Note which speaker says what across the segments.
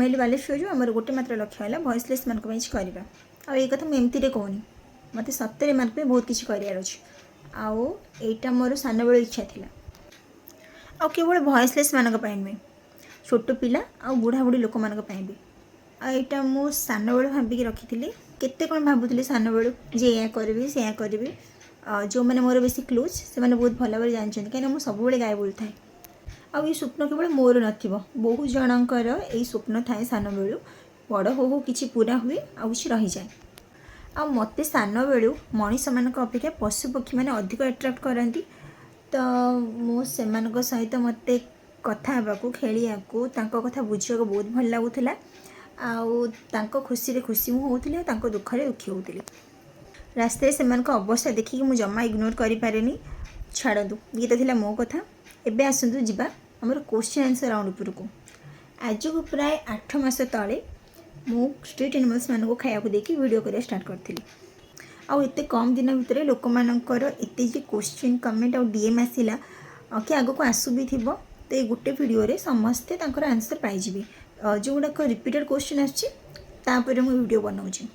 Speaker 1: आइली बालेश्वर आमर गोटे मात्र लक्ष्य है भॉइसलेस मान करवा आ ये कथा मुझे कहूनी मत सतरे मार्क में बहुत किसी करार अच्छे आईटा मोर सान बेल इच्छा थी आ केवल भॉइसलेस मान नुहे छोट पिला आ बुढ़ा बुढ़ी लोक मान भी आईटा मु सान बेलू भाविक रखी केते कौन भावुली सान बेलू जे या करी से करी जो मैंने मोर बेसी क्लोज से मैंने बहुत भल भाव जानते कहीं मुझे सब गाय बोली थाए आ ये स्वप्न केवल मोर न बहुत जनकर यही स्वप्न थाए सान बेलू बड़ हो कि पूरा हुए आ कि रही जाए आ मत सान बेलू मनीष मान अपेक्षा पशुपक्षी मैंने अधिक अट्राक्ट करती तो मुझे सहित मत कथा खेलिया कथा बुझा बहुत भल लगुला आउ खुशी खुशी मुझे दुखरे दुखी होती रास्ते से अवस्था देखिए मुझे जमा इग्नोर करें छाड़ू ये तो थिला मो कथा एबे आसतु जीवा आमर क्वेश्चन आंसर राउंड उपरको आज को प्राय 8 मास तले मु स्ट्रीट एनिमल्स मान को खाया देकी वीडियो करिया स्टार्ट करथिली आउ एते कम दिन भितर लोक मानकर एते जे क्वेश्चन कमेंट और डीएम आसिला कि आगो को आसु भी थिबो तो ये गोटे वीडियो रे समस्ते तांकर आंसर पाई जिवे जो गुड़ाक रिपीटेड क्वेश्चन आछि तापर मु वीडियो बनाउछि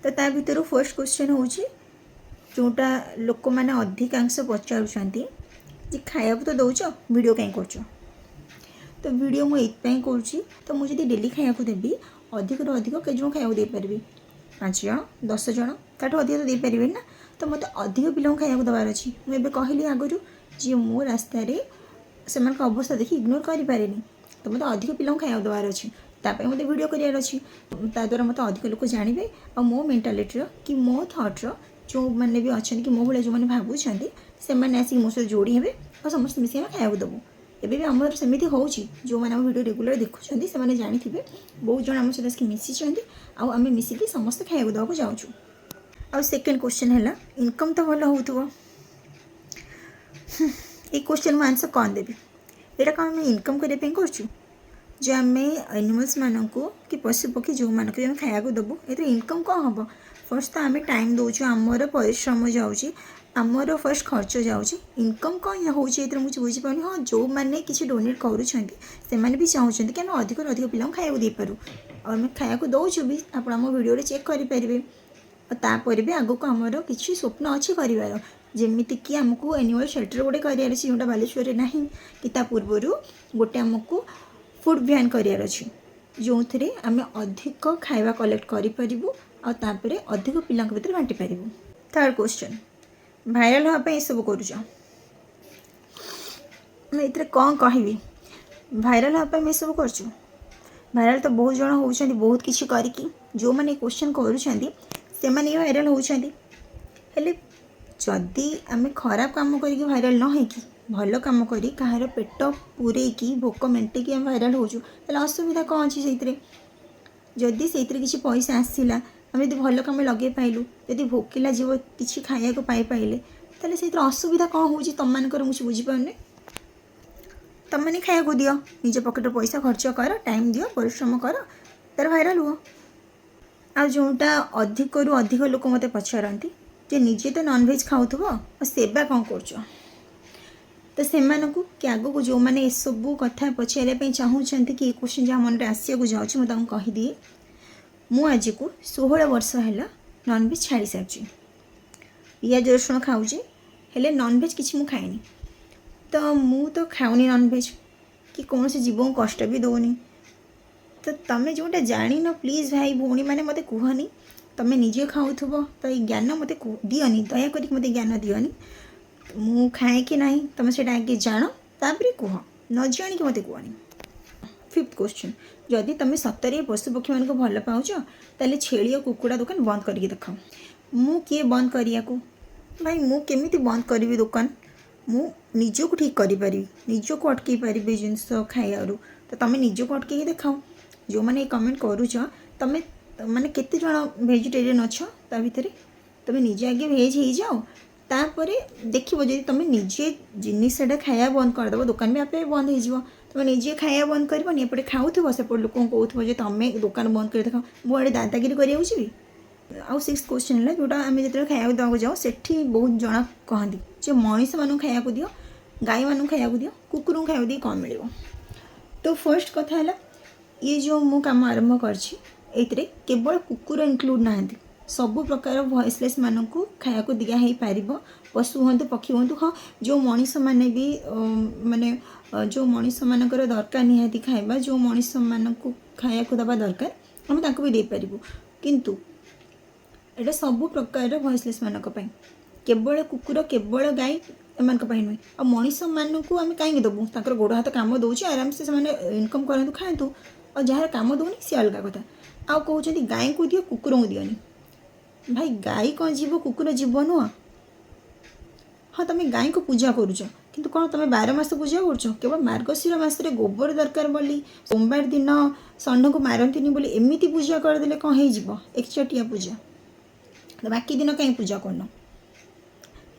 Speaker 1: तो ता भितर फर्स्ट क्वेश्चन होउछि जोटा लोक माने अधिकांश पचारुछंती जे खाया तो दौच वीडियो कहीं कर तो वीडियो मुझे करुँची तो मुझे डेली खाया देवी अधिक अधिक कई जन खाया दे पारि 5 जन 10 जन ताठू अधिक तो दे पारे ना तो मत अधिक पिला खाया देवार अच्छी मुझे कहली आगु जी मो रास्तार से अवस्था देखी इग्नोर करें तो मत अधिक पिला खाया देवार अच्छी मत वीडियो करार अच्छी ताद्वारा मत अधिक लोग जानवे और मो मेंटालिटी कि मो थट्र जो मैंने भी अच्छा कि मो भाई जो मैंने भावुं से मैंने आसिक मो सहित जोड़ी हे और समस्त मिसे खाया देवु एबी आमर सेमती हो जो मैंने वीडियो रेगुलर देखुं से जानी बहुत जन आम सहित मिसी आम मिसिकी समस्त खाया देवाक जाऊँ आ सेकेंड क्वेश्चन है इनकम तो भल हो ये क्वेश्चन मैं आंसर कौन देवी यहाँ कौन आम इनकम करने कर जो आम एनिमल्स मान को कि पशुपक्षी जो मान को खाया देवु ये इनकम कौन हम फर्स्ट तो आम टाइम दौचु आमर परिश्रम जाऊँगी आमर फर्स्ट खर्च जाऊँगी इनकम कौन होती मुझे बुझीपार हाँ जो मैंने किसी डोनेट करें भी चाहते कि आम अधिक अधिक पिला खाया दे पारूँ और आम खाया दौचु भी आप वीडियो चेक करेंगे और तापर भी आग को आमर किसी स्वप्न अच्छी करार जमीती कि आमको एनिमल शेल्टर गोटे करार अच्छी जोटा बालेश्वर ना कि पूर्वर गोटे आमको फूड भ्यान करार अच्छी जो थे आम अधिक खाଇବା कलेक्ट करूँ और अधिक पिला भर बांटी पारूँ थर्ड क्वेश्चन भाइराल हाँपाई सब कर कौन कहि भाइराल हाँपाई मैं सब कर भाइराल तो बहुत जन होती बहुत किसी करके जो मैंने क्वेश्चन करुँचे भाइराल होती जदि आम खराब कम कर भाइराल न होकि भल कम करी कहार पेट पूरेकी भोक मेंटेकी आम भाइराल होचु असुविधा कौन अच्छी से जदि से किसी पैसा आसला आम यदि भल कम लगे पाइलु यदि भोकिला जीव किसी खाया को पाई पाइले ताले से असुविधा कौन हो तुम मानकर मुझे बुझीपारे तुम मैंने खाया दियो निज पकेट पैसा खर्च कर टाइम दियो परिश्रम कर तार भाइराल हुआ आ जोटा अधिक रु अधिक लोक मत पचारती जे निजे तो नॉनवेज खाऊब और सेवा कौन कर तो से कि आग को जो मैंने सबू कथा पचारे चाहूँगी कि क्वेश्चन जहाँ मन में आसिया जाऊँगी मुझे कहीदिए मु आज को 16 वर्ष है नॉनवेज छाड़ी सारी पियाज रसुण खाऊँगी हेले नॉनवेज किसी मुझे खाएनी तो मु तो खाऊनी नॉनवेज कि कौन से जीव को कष्ट भी दौनी तो तुम्हें जोटा जान न प्लीज भाई भौणी मैंने मत कहनी तुम्हें निजे खाऊ तो ये ज्ञान मत दियोनी दयाक मत ज्ञान दियोनी मु खाए कि ना तुम से आगे जान तापर कह न जाणी मत कहनी फिफ्थ क्वेश्चन जदि तुम सतरे पशुपक्षी मान को भल पाच ताले छेली और कुकुड़ा दुकान बंद करके देखाओ मु किए बंद करिया को भाई मु केमिति बंद करी दुकान मु निज को ठीक करी निज को अटकई पारि जिनस खाइबार तो तुम निज को अटकई देखाओ जो मैंने कमेंट करुच तुम माने केते जन वेजिटेरियन अच्छ ता भितर तुम निजे आगे भेज हो जाओ तापर देखो जी तुम निजे जिनसा खाया बंद करदेव दुकान भी आप बंद हो तुम निजे खाया बंद कर एपटे खाऊ सेपटे लोक कहूँ तुम दुकान बंद कर देखा मुझे दादागिरी कर आउ 6th क्वेश्चन है जोटा आम जो खाया देवाक जाओ से बहुत जना कहती जो मनीष मानू खाया दियो गाय मानू खाया दियो कुकुर खाया दी कौन मिल तो फर्स्ट कथा है ये जो मु काम आरंभ करछि एथिरे केवल कुकुर इंक्लूड नाहंती सब प्रकार वॉइसलेस मानक खाया दिया हो पार पशु हूँ पक्षी हूँ हाँ जो मनीष मैंने भी माने जो मनीष मानकर दरकार निहाती खाଇବା जो मनीष मानक खाया दवा दरकार आम ताक भी देपारू किंतु एटा सब प्रकार वॉइसलेस मानक केवल कुकुर केवल गाय एम नुहे आ मनीष मानक आम कहीं देवु तर गोड़ हाथ कम दौर आराम से इनकम करूँ खातु और जहाँ कम दौनी सी अलग कथा आउ कहते गाय को दियो कुकुर को दियोनी भाई गाय कौन जीव कुकुर जीव नुह हाँ तुम गाय को पूजा करुच किंतु कौन तुम 12 मास पूजा कर केवल मार्गशीर मसरे गोबर दरकार बोली सोमवार दिन षंड को मारती बोली एमती पूजा करदे कौन हो एकचटिया पूजा तो बाकी दिन कहीं पूजा करना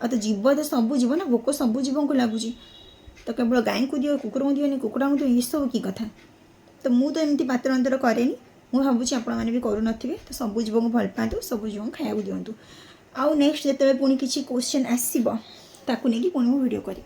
Speaker 1: आ तो जीव तो सब जीव ना भोक सब जीव को लगुच तो केवल गाय को दियो कुकुर को दियोनी कुकुड़ा को दियो ये सब की कथा तो मुझे एमती पात्र अंतर कैनि मुझे भावुँ आपण मैंने भी करूँ तो सब जीव को भल पातु सब जीव खाया दिंतु आउ नेक्स्ट जिते पुणी किसी क्वेश्चन आसो ताकू नहीं पुणी वीडियो करी।